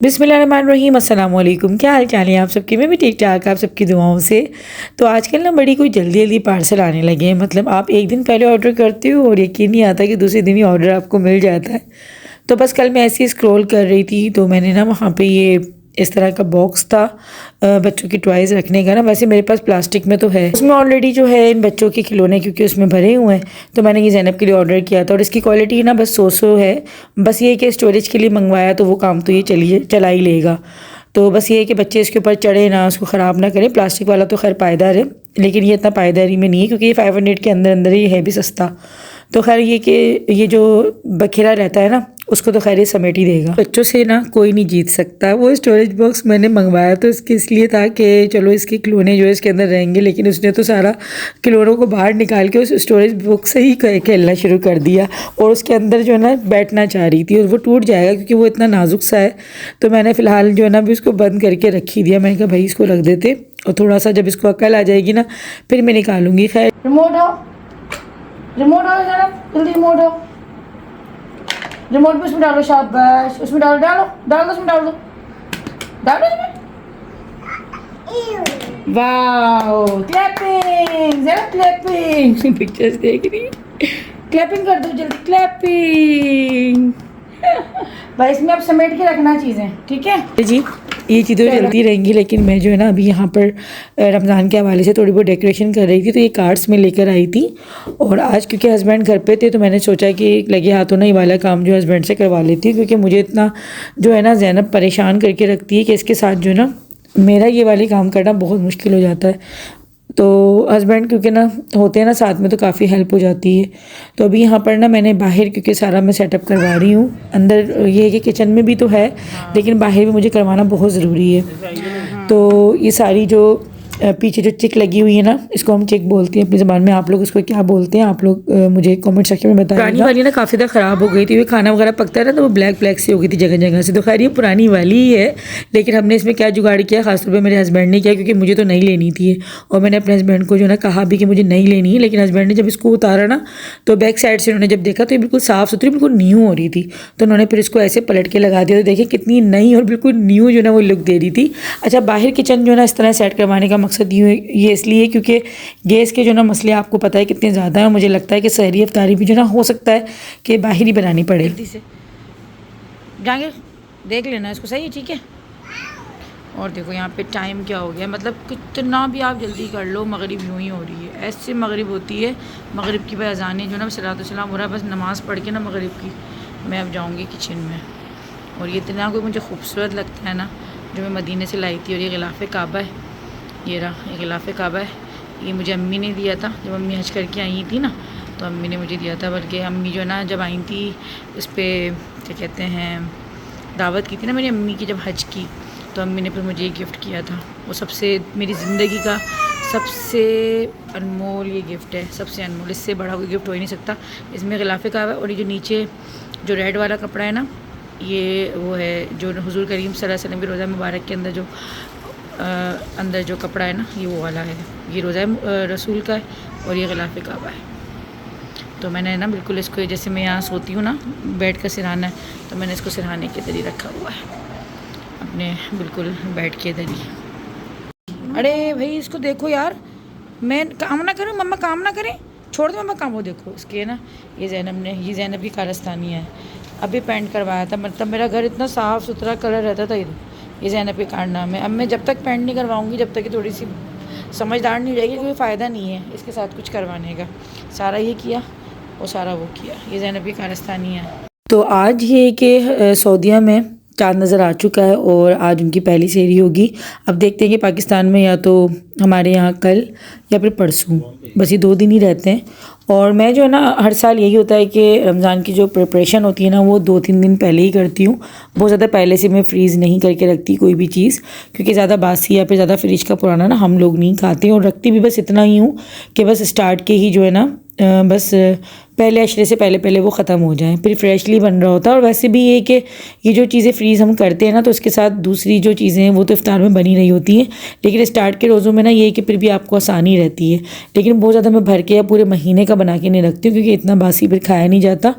बिस्मिल्लाहिर्रहमानिर्रहीम, अस्सलाम वालेकुम। क्या हाल चाल है आप सबकी? मैं भी ठीक ठाक, आप सबकी दुआओं से। तो आजकल ना बड़ी कोई जल्दी जल्दी पार्सल आने लगे हैं। मतलब आप एक दिन पहले ऑर्डर करते हो और यकीन नहीं आता कि दूसरे दिन ही ऑर्डर आपको मिल जाता है। तो बस कल मैं ऐसे ही स्क्रॉल कर रही थी तो मैंने ना वहाँ पे ये इस तरह का बॉक्स था बच्चों की टॉयज़ रखने का ना। वैसे मेरे पास प्लास्टिक में तो है, उसमें ऑलरेडी जो है इन बच्चों के खिलौने क्योंकि उसमें भरे हुए हैं। तो मैंने ये ज़ैनब के लिए ऑर्डर किया था और इसकी क्वालिटी ना बस सो है। बस ये कि स्टोरेज के लिए मंगवाया तो वो काम तो ये चला ही लेगा। तो बस ये है कि बच्चे इसके ऊपर चढ़े ना, उसको ख़राब ना करें। प्लास्टिक वाला तो खैर पायदार है, लेकिन ये इतना पायदारी में नहीं है क्योंकि ये 500 के अंदर अंदर ही है, भी सस्ता। तो खैर ये कि ये जो बखेरा रहता है ना उसको तो खैर ये समेट ही देगा। बच्चों से ना कोई नहीं जीत सकता। वो स्टोरेज बॉक्स मैंने मंगवाया तो इसके इसलिए था कि चलो इसके खिलौने जो है इसके अंदर रहेंगे, लेकिन उसने तो सारा खिलौनों को बाहर निकाल के उस स्टोरेज बॉक्स से ही खेलना शुरू कर दिया और उसके अंदर जो है ना बैठना चाह रही थी और वो टूट जाएगा क्योंकि वो इतना नाजुक सा है। तो मैंने फ़िलहाल जो है ना अभी उसको बंद करके रखी दिया। मैंने कहा भाई इसको रख देते और थोड़ा सा जब इसको अकल आ जाएगी ना फिर मैं निकालूंगी। खैर रिमोट आओ जरा जल्दी रिमोट आओ। रिमोट भी उसमें डालो, शाबाश। उसमें डालो उसमें डाल दो इसमें। वाओ, क्लैपिंग जरा, क्लैपिंग। पिक्चर्स देख रही है, क्लैपिंग कर दो जल्दी, क्लैपिंग। भाई इसमें आप समेट के रखना चीज़ें, ठीक है जी। ये चीज़ें चलती रहेंगी, लेकिन मैं जो है ना अभी यहाँ पर रमज़ान के हवाले से थोड़ी बहुत डेकोरेशन कर रही थी तो ये कार्ड्स में लेकर आई थी। और आज क्योंकि हस्बैंड घर पे थे तो मैंने सोचा कि लगे हाथों ना ये वाला काम जो हस्बैंड से करवा लेती हूँ, क्योंकि मुझे इतना जो है ना ज़ैनब परेशान करके रखती है कि इसके साथ जो है ना मेरा ये वाले काम करना बहुत मुश्किल हो जाता है। तो हस्बैंड क्योंकि ना होते हैं ना साथ में तो काफ़ी हेल्प हो जाती है। तो अभी यहाँ पर ना मैंने बाहर क्योंकि सारा मैं सेटअप करवा रही हूँ। अंदर ये है कि किचन में भी तो है, लेकिन बाहर भी मुझे करवाना बहुत ज़रूरी है। तो ये सारी जो पीछे जो चिक लगी हुई है ना, इसको हम चिक बोलते हैं अपनी ज़बान में। आप लोग इसको क्या बोलते हैं आप लोग मुझे कमेंट सेक्शन में बताइएगा। पुरानी वाली ना काफ़ी ज़्यादा ख़राब हो गई थी, वो खाना वगैरह पकता है ना तो वो ब्लैक ब्लैक सी हो गई थी जगह जगह से। तो खैर ये पुरानी वाली ही है, लेकिन हमने इसमें क्या जुगाड़ किया, खासतौर पर मेरे हस्बैंड ने किया क्योंकि मुझे तो नहीं लेनी थी। और मैंने अपने हस्बैंड को जो ना कहा भी कि मुझे नहीं लेनी है, लेकिन हस्बैंड ने जब इसको उतारा ना तो बैक साइड से उन्होंने जब देखा तो ये बिल्कुल साफ़ सुथरी बिल्कुल न्यू हो रही थी। तो उन्होंने फिर इसको ऐसे पलट के लगा दिया तो देखिए कितनी नई और बिल्कुल न्यू जो ना वो लुक दे रही थी। अच्छा, बाहर किचन जो ना इस तरह सेट करवाने का मकसद ये इसलिए क्योंकि गैस के जो ना मसले आपको पता है कितने ज़्यादा हैं। मुझे लगता है कि सहरी अफ्तारी भी जो ना हो सकता है कि बाहर ही बनानी पड़े। जल्दी से जाएंगे, देख लेना इसको, सही है, ठीक है। और देखो यहाँ पे टाइम क्या हो गया, मतलब कितना भी आप जल्दी कर लो मगरिब यूँ ही हो रही है। ऐसे मगरिब होती है, मगरिब की अज़ानें जो ना सलातो-सलाम हो रहा है, बस नमाज़ पढ़ के ना मगरिब की मैं अब जाऊँगी किचन में। और ये इतना कोई मुझे खूबसूरत लगता है ना जो मैं मदीने से लाई थी। और ये गिलाफ़े काबा है, ये रहा, ये गिलाफ़े काबा है। ये मुझे अम्मी ने दिया था जब अम्मी हज करके आई थी ना, तो अम्मी ने मुझे दिया था। बल्कि अम्मी जो है ना जब आई थी इस पर क्या कहते हैं दावत की थी ना मेरी अम्मी की जब हज की, तो अम्मी ने फिर मुझे ये गिफ्ट किया था। वो सबसे मेरी ज़िंदगी का सबसे अनमोल ये गिफ्ट है, सबसे अनमोल, इससे बड़ा कोई गिफ्ट हो ही नहीं सकता। इसमें गिलाफ़े काबा है और ये जो नीचे जो रेड वाला कपड़ा है ना, ये वो है जो हुज़ूर करीम सल्लल्लाहु अलैहि वसल्लम की रोज़ा मुबारक के अंदर जो अंदर जो कपड़ा है ना ये वो वाला है। ये रोज़ा रसूल का है और ये गिलाफ़े काबा है। तो मैंने ना बिल्कुल इसको, जैसे मैं यहाँ सोती हूँ ना बेड का सिरहाना है, तो मैंने इसको सिरहाने के इधर ही रखा हुआ है, अपने बिल्कुल बेड के इधर ही। अरे भाई इसको देखो यार, मैं काम ना करूँ, मम्मा काम ना करें, छोड़ दो मम्मा काम। वो देखो इसके ना, ये ज़ैनब की कारस्तानी है, अभी पेंट करवाया था। मतलब मेरा घर इतना साफ़ सुथरा कलर रहता था इधर, ये ज़ैनब के कारनामे। अब मैं जब तक पेंट नहीं करवाऊँगी, जब तक कि थोड़ी सी समझदार नहीं रहेगी, कोई फ़ायदा नहीं है इसके साथ कुछ करवाने का। सारा ये किया और सारा वो किया, ये ज़ैनब की कारस्तानी है। तो आज ये कि सऊदीया में चाँद नज़र आ चुका है और आज उनकी पहली सेहरी होगी। अब देखते हैं कि पाकिस्तान में या तो हमारे यहाँ कल या फिर परसों, बस ये 2 दिन ही रहते हैं। और मैं जो है ना हर साल यही होता है कि रमज़ान की जो प्रिपरेशन होती है ना वो 2-3 दिन पहले ही करती हूँ। बहुत ज़्यादा पहले से मैं फ्रीज़ नहीं करके रखती कोई भी चीज़, क्योंकि ज़्यादा बासी या फिर ज़्यादा फ्रिज का पुराना ना हम लोग नहीं खाते। और रखती भी बस इतना ही हूँ कि बस स्टार्ट के ही जो है ना बस पहले अशरे से पहले वो ख़त्म हो जाए, फिर फ्रेशली बन रहा होता है। और वैसे भी ये कि ये जो चीज़ें फ्रीज़ हम करते हैं ना तो उसके साथ दूसरी जो चीज़ें हैं वो तो इफ्तार में बनी रही होती हैं, लेकिन स्टार्ट के रोज़ों में ना ये कि फिर भी आपको आसानी रहती है। लेकिन बहुत ज़्यादा मैं भर के या पूरे महीने का बना के नहीं रखती हूँ क्योंकि इतना बासी फिर खाया नहीं जाता।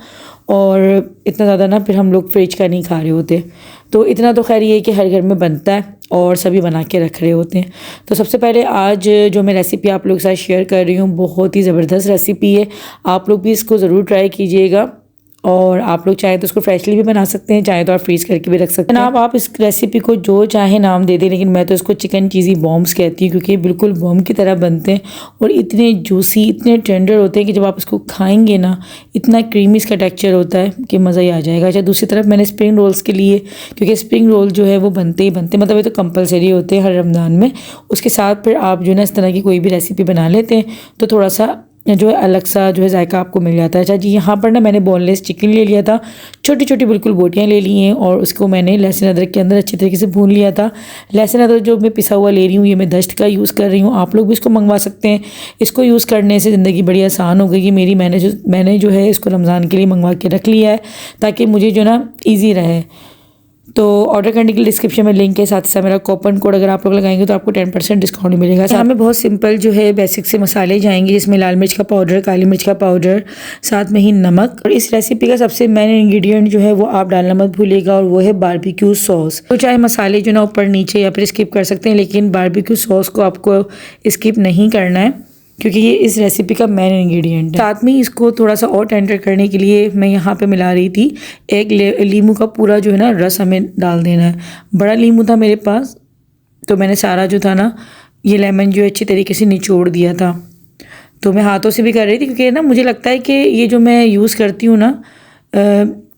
और इतना ज़्यादा ना फिर हम लोग फ्रिज का नहीं खा रहे होते। तो इतना तो खैर ये है कि हर घर में बनता है और सभी बना के रख रहे होते हैं। तो सबसे पहले आज जो मैं रेसिपी आप लोग के साथ शेयर कर रही हूँ बहुत ही ज़बरदस्त रेसिपी है। आप लोग भी इसको ज़रूर ट्राई कीजिएगा और आप लोग चाहें तो उसको फ्रेशली भी बना सकते हैं, चाहे तो आप फ्रीज़ करके भी रख सकते हैं। आप इस रेसिपी को जो चाहे नाम दे दें, लेकिन मैं तो इसको चिकन चीज़ी बॉम्ब्स कहती हूँ क्योंकि ये बिल्कुल बॉम्ब की तरह बनते हैं और इतने जूसी, इतने टेंडर होते हैं कि जब आप इसको खाएंगे ना, इतना क्रीमी इसका टेक्स्चर होता है कि मज़ा ही आ जाएगा। अच्छा, दूसरी तरफ मैंने स्प्रिंग रोल्स के लिए, क्योंकि स्प्रिंग रोल जो है वो बनते ही बनते, मतलब ये तो कंपलसरी होते हैं हर रमज़ान में। उसके साथ फिर आप जो है ना इस तरह की कोई भी रेसिपी बना लेते हैं तो थोड़ा सा जो है अलग सा जो है जायका आपको मिल जाता है। अच्छा जी, यहाँ पर ना मैंने बोनलेस चिकन ले लिया था, छोटी छोटी बिल्कुल बोटियाँ ले ली हैं और उसको मैंने लहसुन अदरक के अंदर अच्छी तरीके से भून लिया था। लहसुन अदरक जो मैं पिसा हुआ ले रही हूँ, ये मैं दश्त का यूज़ कर रही हूँ, आप लोग भी इसको मंगवा सकते हैं। इसको यूज़ करने से ज़िंदगी बड़ी आसान हो गई मेरी। मैंने जो है इसको रमज़ान के लिए मंगवा के रख लिया है ताकि मुझे जो ना ईजी रहे। तो ऑर्डर करने के लिए डिस्क्रिप्शन में लिंक है, साथ ही साथ मेरा कूपन कोड अगर आप लोग लगाएंगे तो आपको 10% डिस्काउंट मिलेगा। साथ में बहुत सिंपल जो है बेसिक से मसाले जाएंगे, जिसमें लाल मिर्च का पाउडर, काली मिर्च का पाउडर, साथ में ही नमक। और इस रेसिपी का सबसे मेन इंग्रेडिएंट जो है वो आप डालना मत भूलिएगा और वो है बारबेक्यू सॉस। तो चाहे मसाले जो ना ऊपर नीचे या फिर स्किप कर सकते हैं, लेकिन बारबेक्यू सॉस को आपको स्किप नहीं करना है क्योंकि ये इस रेसिपी का मेन इंग्रेडिएंट है। साथ में इसको थोड़ा सा और टेंडर करने के लिए मैं यहाँ पे मिला रही थी एक लीमू का पूरा जो है ना रस हमें डाल देना है। बड़ा लीमू था मेरे पास तो मैंने सारा जो था ना ये लेमन जो अच्छी तरीके से निचोड़ दिया था। तो मैं हाथों से भी कर रही थी क्योंकि ना मुझे लगता है कि ये जो मैं यूज़ करती हूँ ना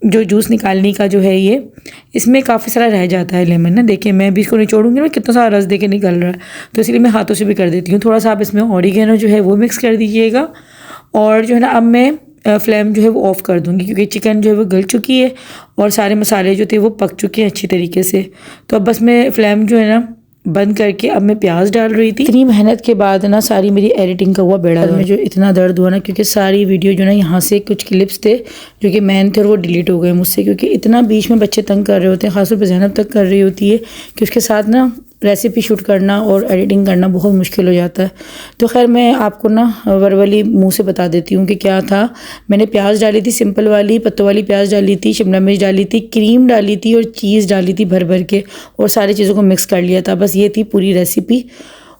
जो जूस निकालने का जो है ये, इसमें काफ़ी सारा रह जाता है लेमन ना। देखिए मैं भी इसको निचोड़ूंगी ना कितना सारा रस देके निकल रहा है, तो इसलिए मैं हाथों से भी कर देती हूँ। थोड़ा सा आप इसमें ऑरिगेनो जो है वो मिक्स कर दीजिएगा और जो है ना अब मैं फ्लेम जो है वो ऑफ़ कर दूँगी क्योंकि चिकन जो है वो गल चुकी है और सारे मसाले जो थे वो पक चुके हैं अच्छी तरीके से। तो अब बस मैं फ्लेम जो है ना बंद करके अब मैं प्याज डाल रही थी। इतनी मेहनत के बाद ना सारी मेरी एडिटिंग का हुआ बेड़ा में जो इतना दर्द हुआ ना, क्योंकि सारी वीडियो जो ना यहाँ से कुछ क्लिप्स थे जो कि मैन थे और वो डिलीट हो गए मुझसे, क्योंकि इतना बीच में बच्चे तंग कर रहे होते हैं, खासतौर पर ज़ैनब तक कर रही होती है कि उसके साथ ना रेसिपी शूट करना और एडिटिंग करना बहुत मुश्किल हो जाता है। तो खैर मैं आपको ना वर्बली मुंह से बता देती हूँ कि क्या था। मैंने प्याज डाली थी, सिंपल वाली पत्तों वाली प्याज डाली थी, शिमला मिर्च डाली थी, क्रीम डाली थी और चीज़ डाली थी भर भर के और सारी चीज़ों को मिक्स कर लिया था। बस ये थी पूरी रेसिपी।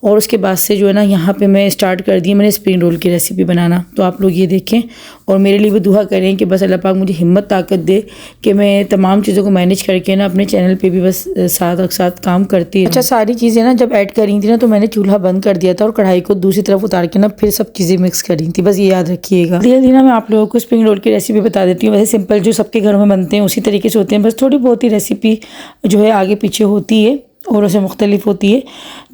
और उसके बाद से जो है ना यहाँ पे मैं स्टार्ट कर दी मैंने स्प्रिंग रोल की रेसिपी बनाना। तो आप लोग ये देखें और मेरे लिए भी दुआ करें कि बस अल्लाह पाक मुझे हिम्मत ताकत दे कि मैं तमाम चीज़ों को मैनेज करके ना अपने चैनल पे भी बस साथ काम करती है। अच्छा, सारी चीज़ें ना जब ऐड करी थी ना तो मैंने चूल्हा बंद कर दिया था और कढ़ाई को दूसरी तरफ उतार के ना फिर सब चीज़ें मिक्स करी थी, बस ये याद रखिएगा। धीरे धीरे मैं आप लोगों को स्प्रिंग रोल की रेसिपी बता देती हूँ। वैसे सिंपल जो सबके घरों में बनते हैं उसी तरीके से होते हैं, बस थोड़ी बहुत ही रेसिपी जो है आगे पीछे होती है और उससे मुख्तलिफ होती है।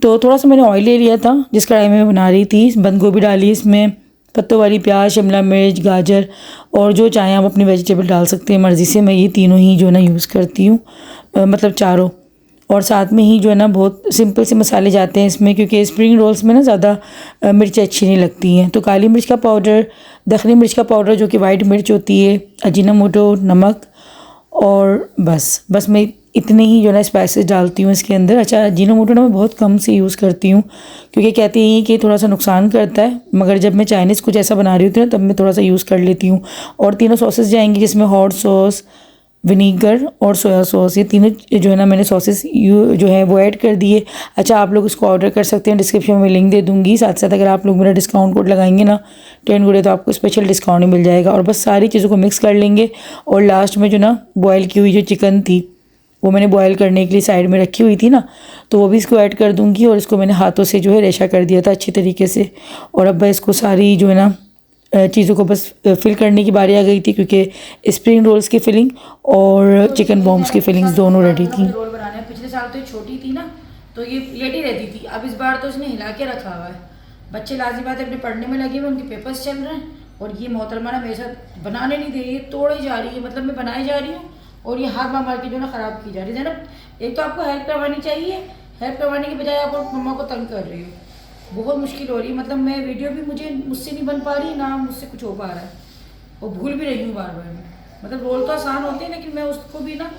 तो थोड़ा सा मैंने ऑयल ले लिया था जिस कढ़ाई में बना रही थी, बंद गोभी डाली, इसमें पत्तों वाली प्याज, शिमला मिर्च, गाजर और जो चाहें आप अपनी वेजिटेबल डाल सकते हैं मर्ज़ी से। मैं ये तीनों ही जो है ना यूज़ करती हूँ, मतलब चारों। और साथ में ही जो है ना बहुत सिंपल से मसाले जाते हैं इसमें, क्योंकि स्प्रिंग रोल्स में ना ज़्यादा मिर्च अच्छी नहीं लगती हैं। तो काली मिर्च का पाउडर, दखनी मिर्च का पाउडर जो कि वाइट मिर्च होती है, अजीनोमोटो, नमक और बस मैं इतने ही जो है ना स्पाइसेस डालती हूँ इसके अंदर। अच्छा, अजीनोमोटो ना मैं बहुत कम से यूज़ करती हूँ क्योंकि कहती हैं कि थोड़ा सा नुकसान करता है, मगर जब मैं चाइनीज़ कुछ ऐसा बना रही होती हूँ तब मैं थोड़ा सा यूज़ कर लेती हूँ। और तीनों सॉसेस जाएंगी जिसमें हॉट सॉस, विनीगर और सोया सॉस, ये तीनों जो है ना मैंने सॉसेस जो है वो ऐड कर दिए। अच्छा, आप लोग इसको ऑर्डर कर सकते हैं, डिस्क्रिप्शन में लिंक दे दूँगी। साथ साथ अगर आप लोग मेरा डिस्काउंट कोड लगाएंगे ना 10 गुड़े तो आपको स्पेशल डिस्काउंट मिल जाएगा। और बस सारी चीज़ों को मिक्स कर लेंगे और लास्ट में जो ना बॉयल की हुई जो चिकन थी वो मैंने बॉयल करने के लिए साइड में रखी हुई थी ना, तो वो भी इसको ऐड कर दूँगी। और इसको मैंने हाथों से जो है रेशा कर दिया था अच्छी तरीके से। और अब इसको सारी जो है ना चीज़ों को बस फिल करने की बारी आ गई थी, क्योंकि स्प्रिंग रोल्स की फिलिंग और चिकन बॉम्ब्स की फिलिंग्स दोनों रेडी थी। रोल बनाने पिछले साल तो ये छोटी थी ना तो ये लेटी रहती थी, अब इस बार तो इसने हिला के रखा हुआ है। बच्चे लाजी बात है अपने पढ़ने में लगे हुए, उनके पेपर्स चल रहे हैं और ये मोहतरमा ना मेरे साथ बनाने नहीं दे रही है, तोड़े जा रही है। मतलब मैं बनाई जा रही हूँ और ये हाथ मार के जो ना ख़राब की जा रही है ना। एक तो आपको हेल्प करवानी चाहिए, हेल्प करवाने के बजाय आप मम्मा को तंग कर रही हो, बहुत मुश्किल हो रही है। मतलब मैं वीडियो भी मुझसे नहीं बन पा रही, ना मुझसे कुछ हो पा रहा है और भूल भी रही हूँ बार बार में। मतलब रोल तो आसान होते हैं लेकिन मैं उसको भी ना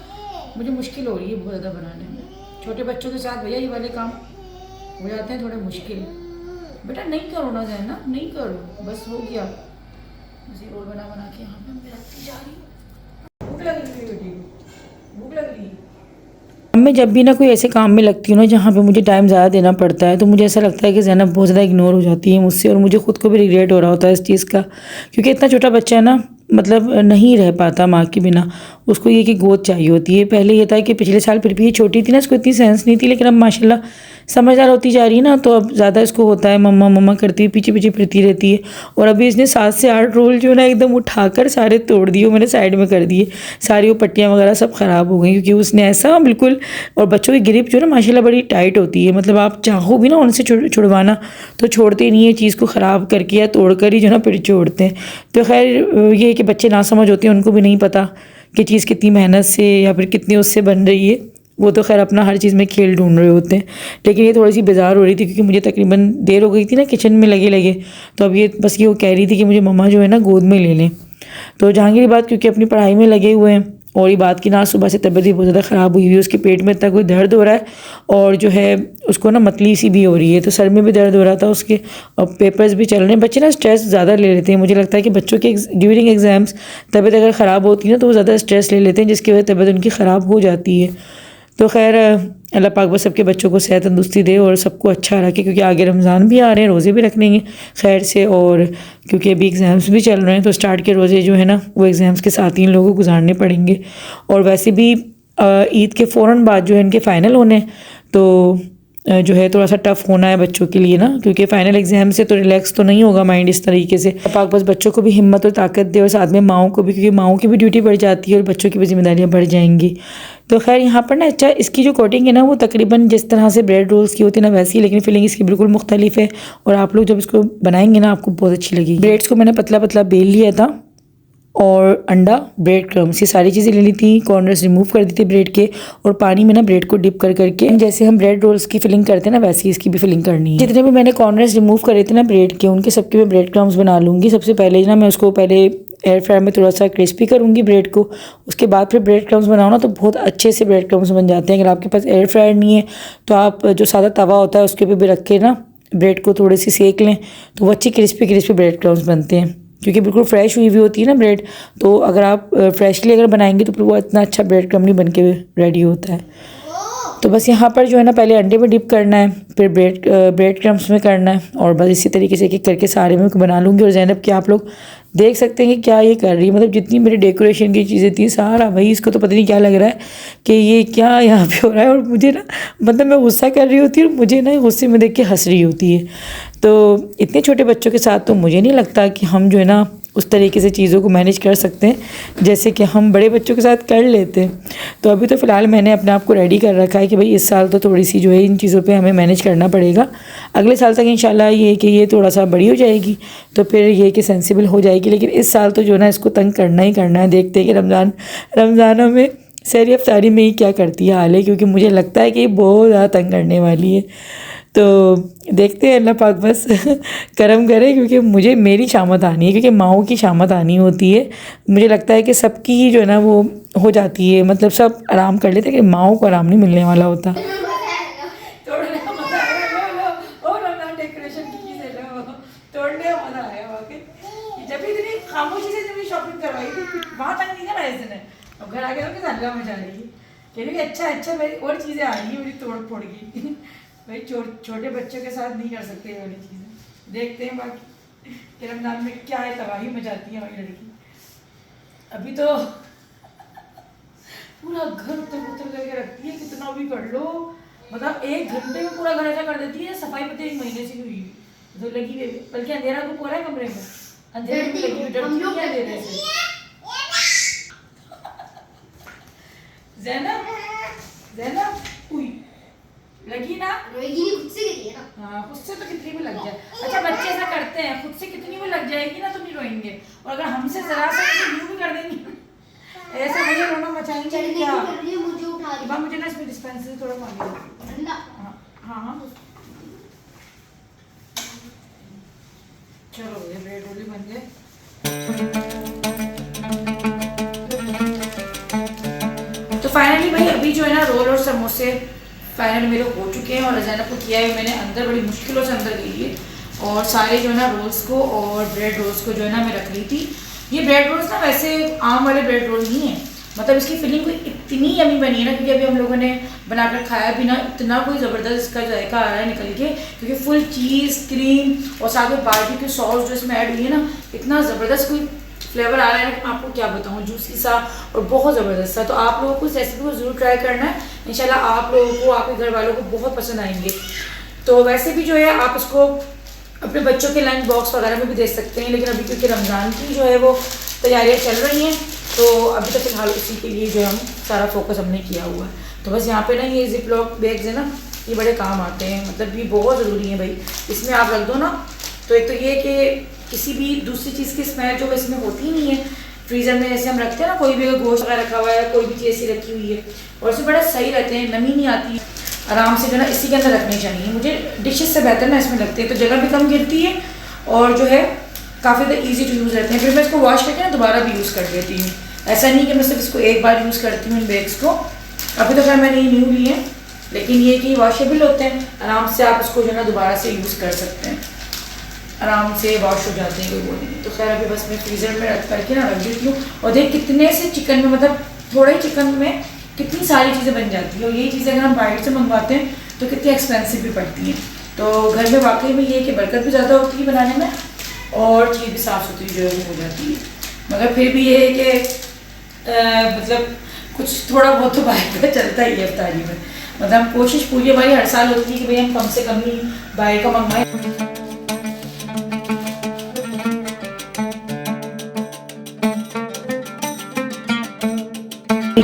मुझे मुश्किल हो रही है बहुत ज़्यादा बनाने में। छोटे बच्चों के साथ भैया ये वाले काम हो जाते हैं थोड़े मुश्किल। बेटा नहीं करो ना जैन, ना नहीं करो, बस हो गया। बस ये रोल बना के यहाँ पे मैं रखती जा रही हूँ। लग रही है बेटी को, भूख लग रही है। मैं जब भी ना कोई ऐसे काम में लगती हूँ ना जहाँ पे मुझे टाइम ज़्यादा देना पड़ता है, तो मुझे ऐसा लगता है कि ज़ैनब बहुत ज़्यादा इग्नोर हो जाती है मुझसे, और मुझे खुद को भी रिग्रेट हो रहा होता है इस चीज़ का, क्योंकि इतना छोटा बच्चा है ना, मतलब नहीं रह पाता माँ के बिना। उसको ये कि गोद चाहिए होती है। पहले ये था कि पिछले साल फिर भी ये छोटी थी ना, इसको इतनी सेंस नहीं थी, लेकिन अब माशाल्लाह समझदार होती जा रही है ना, तो अब ज़्यादा इसको होता है मम्मा मम्मा करती हुई पीछे पीछे फिरती रहती है। और अभी इसने 7 से 8 रोल जो है ना एकदम उठाकर सारे तोड़ दिए, मैंने साइड में कर दिए। सारी वो पट्टियाँ वगैरह सब ख़राब हो गई, क्योंकि उसने ऐसा बिल्कुल। और बच्चों की ग्रिप जो है ना माशाल्लाह बड़ी टाइट होती है, मतलब आप चाहो भी ना उनसे छुड़वाना तो छोड़ते नहीं है, चीज़ को ख़राब करके या तोड़ कर ही जो है ना फिर छोड़ते हैं। तो खैर ये है कि बच्चे ना समझ होते हैं, उनको भी नहीं पता कि चीज़ कितनी मेहनत से या फिर कितनी उससे बन रही है। वो तो खैर अपना हर चीज़ में खेल ढूंढ रहे होते हैं। लेकिन ये थोड़ी सी बेजार हो रही थी, क्योंकि मुझे तकरीबन देर हो गई थी ना किचन में लगे लगे। तो अब ये बस ये वो कह रही थी कि मुझे मम्मा जो है ना गोद में ले लें। तो जहांगीर बात क्योंकि अपनी पढ़ाई में लगे हुए हैं, और ये बात की ना सुबह से तबीयत भी बहुत ज़्यादा ख़राब हुई हुई है, उसके पेट में इतना कोई दर्द हो रहा है, और जो है उसको ना मतली सी भी हो रही है, तो सर में भी दर्द हो रहा था उसके, और पेपर्स भी चल रहे हैं। बच्चे ना स्ट्रेस ज़्यादा ले लेते हैं, मुझे लगता है कि बच्चों के ड्यूरिंग एग्ज़ाम्स तबीयत अगर ख़राब होती है ना, तो वो ज़्यादा स्ट्रेस ले लेते हैं, जिसकी वजह से तबीयत उनकी ख़राब हो जाती है। तो खैर अल्लाह पाक बस सबके बच्चों को सेहत तंदुरुस्ती दे और सबको अच्छा रखे, क्योंकि आगे रमज़ान भी आ रहे हैं, रोज़े भी रखने हैं खैर से, और क्योंकि अभी एग्ज़ाम्स भी चल रहे हैं, तो स्टार्ट के रोज़े जो है ना वो एग्ज़ाम्स के साथ ही इन लोगों को गुजारने पड़ेंगे। और वैसे भी ईद के फ़ौरन बाद जो है इनके फ़ाइनल होने, तो जो है थोड़ा सा टफ़ होना है बच्चों के लिए ना, क्योंकि फ़ाइनल एग्ज़ाम से तो रिलैक्स तो नहीं होगा माइंड इस तरीके से। पाक बस बच्चों को भी हिम्मत और ताकत दे, और साथ में माओं को भी, क्योंकि माओं की भी ड्यूटी बढ़ जाती है और बच्चों की भी जिम्मेदारियाँ बढ़ जाएंगी। तो खैर यहाँ पर ना अच्छा इसकी जो कोटिंग है ना, वो तकरीबन जिस तरह से ब्रेड रोल्स की होती है ना वैसी, लेकिन फिलिंग इसकी बिल्कुल मुख्तलिफ है, और आप लोग जब इसको बनाएंगे ना आपको बहुत अच्छी लगेगी। ब्रेड्स को मैंने पतला पतला बेल लिया था, और अंडा, ब्रेड क्रम्स, ये सारी चीज़ें ले ली थी। कॉर्नर्स रिमूव कर दी थी ब्रेड के, और पानी में ना ब्रेड को डिप कर करके, जैसे हम ब्रेड रोल्स की फिलिंग करते हैं ना वैसे इसकी भी फिलिंग करनी है। जितने भी मैंने कॉर्नर्स रिमूव करे थे ना ब्रेड के, उनके सबके मैं ब्रेड क्रम्स बना लूँगी। सबसे पहले ना मैं उसको पहले एयर फ्रायर में थोड़ा सा क्रिस्पी करूँगी ब्रेड को, उसके बाद फिर ब्रेड क्रम्स बनाओ ना तो बहुत अच्छे से ब्रेड क्रम्स बन जाते हैं। अगर आपके पास एयर फ्रायर नहीं है तो आप जो सादा तवा होता है उसके ऊपर भी रख के ना ब्रेड को थोड़ी सी सेक लें, तो वो अच्छी क्रिस्पी क्रिस्पी ब्रेड क्रम्स बनते हैं, क्योंकि बिल्कुल फ्रेश हुई हुई होती है ना ब्रेड। तो अगर आप फ्रेशली अगर बनाएंगे तो फिर वो इतना अच्छा ब्रेड क्रम्ब नहीं बन के रेडी होता है। तो बस यहाँ पर जो है ना पहले अंडे में डिप करना है, फिर ब्रेड क्रम्स में करना है, और बस इसी तरीके से एक करके सारे में बना लूँगी। और ज़ैनब की आप लोग देख सकते हैं कि क्या ये कर रही है, मतलब जितनी मेरी डेकोरेशन की चीज़ें थी सारा भाई इसको तो पता नहीं क्या लग रहा है कि ये क्या यहाँ पे हो रहा है। और मुझे ना मतलब मैं गुस्सा कर रही होती है, और मुझे ना गुस्से में देख के हंस रही होती है। तो इतने छोटे बच्चों के साथ तो मुझे नहीं लगता कि हम जो है ना उस तरीके से चीज़ों को मैनेज कर सकते हैं जैसे कि हम बड़े बच्चों के साथ कर लेते हैं। तो अभी तो फ़िलहाल मैंने अपने आप को रेडी कर रखा है कि भाई इस साल तो थोड़ी सी जो है इन चीज़ों पे हमें मैनेज करना पड़ेगा। अगले साल तक इंशाल्लाह ये कि ये थोड़ा सा बड़ी हो जाएगी तो फिर ये कि सेंसिबल हो जाएगी, लेकिन इस साल तो जो ना इसको तंग करना ही करना है। देखते हैं कि रमज़ानों में सहरी अफ्तारी में ही क्या करती है हाल है, क्योंकि मुझे लगता है कि ये बहुत ज़्यादा तंग करने वाली है। तो देखते हैं अल्लाह पाक बस करम करे, क्योंकि मुझे मेरी शामत आनी है, क्योंकि माओ की शामत आनी होती है। मुझे लगता है कि सबकी ही जो है ना वो हो जाती है, मतलब सब आराम कर लेते हैं, लेकिन माओ को आराम नहीं मिलने वाला होता। खामोशी से जब शॉपिंग करवाई थी वहाँ तक नहीं करा इसने, अब घर आके तो हल्ला मचा रही है कह रही अच्छा मेरी और चीज़ें आ रही है मेरी तोड़ फोड़ की। भाई छोटे बच्चों के साथ नहीं कर सकते ये वाली चीज़ें। देखते हैं बाकी कि रमज़ान में क्या है तबाही मचाती है हमारी लड़की। अभी तो पूरा घर उतर करके रखती है, कितना भी कर लो, मतलब 1 घंटे में पूरा घर ऐसा कर देती है। सफाई पता 1 महीने से हुई तो लगी हुई, बल्कि अंधेरा तो पूरा है कमरे में, अंधेरे में लगी हुई डरती क्या दे रहे थे। ज़ैनब हुई लगी ना, रोएगी खुद से गिरी है ना। हाँ खुद से तो कितनी भी लग जाए। अच्छा बच्चे ऐसा करते हैं, खुद से कितनी भी लग जाएगी ना तो नहीं रोएंगे, और अगर हमसे जरा सा यूँ भी कर देंगे ऐसा मुझे रोना मचाएंगे क्या। मुझे उठा रही मुझे ना इसमें डिस्पेंसर से थोड़ा पानी ठंडा। हाँ चलो ये ब्रेड रोली बन गए। तो फाइनली भाई अभी जो है ना रोल और समोसे फाइनली मेरे हो चुके हैं, और ज़ैनब को किया है मैंने अंदर, बड़ी मुश्किलों से अंदर गई है। और सारे जो है ना रोल्स को और ब्रेड रोल्स को जो है ना मैं रख रही थी। ये ब्रेड रोल्स ना वैसे आम वाले ब्रेड रोल नहीं है, मतलब इसकी फिलिंग कोई इतनी यमी बनी है ना, क्योंकि अभी हम लोगों ने बनाकर खाया भी ना, इतना कोई ज़बरदस्त इसका जायका आ रहा है निकल के, क्योंकि फुल चीज़ क्रीम और साथ में बारबेक्यू सॉस जो इसमें ऐड हुई है ना, इतना ज़बरदस्त कोई फ्लेवर आ रहा है ना कि मैं आपको क्या बताऊँ, जूसी सा और बहुत ज़बरदस्त सा। तो आप लोगों को इस रेसिपी को ज़रूर ट्राई करना है, इंशाल्लाह आप लोगों को, आपके घर वालों को बहुत पसंद आएंगे। तो वैसे भी जो है आप इसको अपने बच्चों के लंच बॉक्स वगैरह में भी दे सकते हैं, लेकिन अभी क्योंकि रमज़ान की जो है वो तैयारियाँ चल रही हैं, तो अभी तो फिलहाल उसी के लिए जो है हम सारा फोकस हमने किया हुआ है। तो बस यहाँ पे ना ये जिप-लॉक बैग्स है ना, ये बड़े काम आते हैं, मतलब ये बहुत ज़रूरी है भाई, इसमें आप रख दो ना, तो एक तो ये कि किसी भी दूसरी चीज़ की स्मेल जो इसमें होती नहीं है। फ्रीज़र में जैसे हम रखते हैं ना, कोई भी गोश्त वगैरह रखा हुआ है, कोई भी चीज़ ऐसी रखी हुई है, और इसमें बड़ा सही रहते हैं, नमी नहीं आती, आराम से जो ना इसी के अंदर रखने चाहिए। मुझे डिशेस से बेहतर ना इसमें लगती है, तो जगह भी कम गिरती है और जो है काफ़ी ज़्यादा ईजी टू यूज़ रहते हैं। फिर मैं इसको वॉश करके ना दोबारा भी यूज़ कर देती हूँ, ऐसा नहीं कि मैं सिर्फ इसको एक बार यूज़ करती हूँ इन बैग्स को। अभी तो खैर मैंने ये न्यू लिए हैं, लेकिन ये कि वॉशेबल होते हैं, आराम से आप इसको जो है ना दोबारा से यूज़ कर सकते हैं, आराम से वॉश हो जाते हैं, कोई वो नहीं। तो खैर अभी बस मैं फ्रीज़र में रख करके ना रख देती हूँ। और देख कितने से चिकन में, मतलब थोड़े ही चिकन में कितनी सारी चीज़ें बन जाती हैं, और यही चीज़ें अगर हम बाहर से मंगवाते हैं तो कितनी एक्सपेंसिव भी पड़ती हैं। तो घर में वाकई में ये कि बरकत भी ज़्यादा होती है बनाने में, और चीज़ भी साफ़ सुथरी जो है हो जाती है। मगर फिर भी ये है कि मतलब कुछ थोड़ा बहुत तो बाहर का चलता ही है इफ्तारी में। मतलब हम कोशिश पूरी हमारी हर साल होती है कि भाई हम कम से कम ही बाहर का मंगवाएं।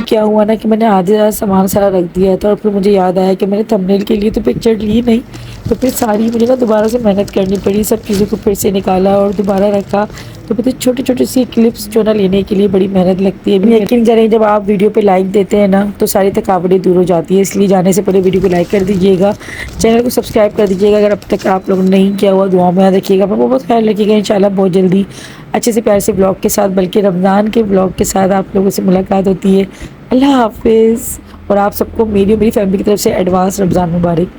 क्या हुआ ना कि मैंने आधे ज़्यादा सामान सारा रख दिया था, और फिर मुझे याद आया कि मैंने थंबनेल के लिए तो पिक्चर ली नहीं, तो फिर सारी मुझे ना दोबारा से मेहनत करनी पड़ी, सब चीज़ों को फिर से निकाला और दोबारा रखा। तो फिर छोटे छोटे सी क्लिप्स जो ना लेने के लिए बड़ी मेहनत लगती है। यकीन करें जब आप वीडियो पे लाइक देते हैं ना, तो सारी थकावटें दूर हो जाती है। इसलिए जाने से पहले वीडियो को लाइक कर दीजिएगा, चैनल को सब्सक्राइब कर दीजिएगा अगर अब तक आप लोगों ने नहीं किया हुआ। दुआ में याद रखिएगा, अपना बहुत ख्याल रखिएगा। इंशाल्लाह बहुत जल्दी अच्छे से प्यार से ब्लॉग के साथ, बल्कि रमज़ान के ब्लॉग के साथ आप लोगों से मुलाकात होती है। अल्लाह हाफिज़। और आप सबको मेरी फैमिली की तरफ से एडवांस रमज़ान मुबारक।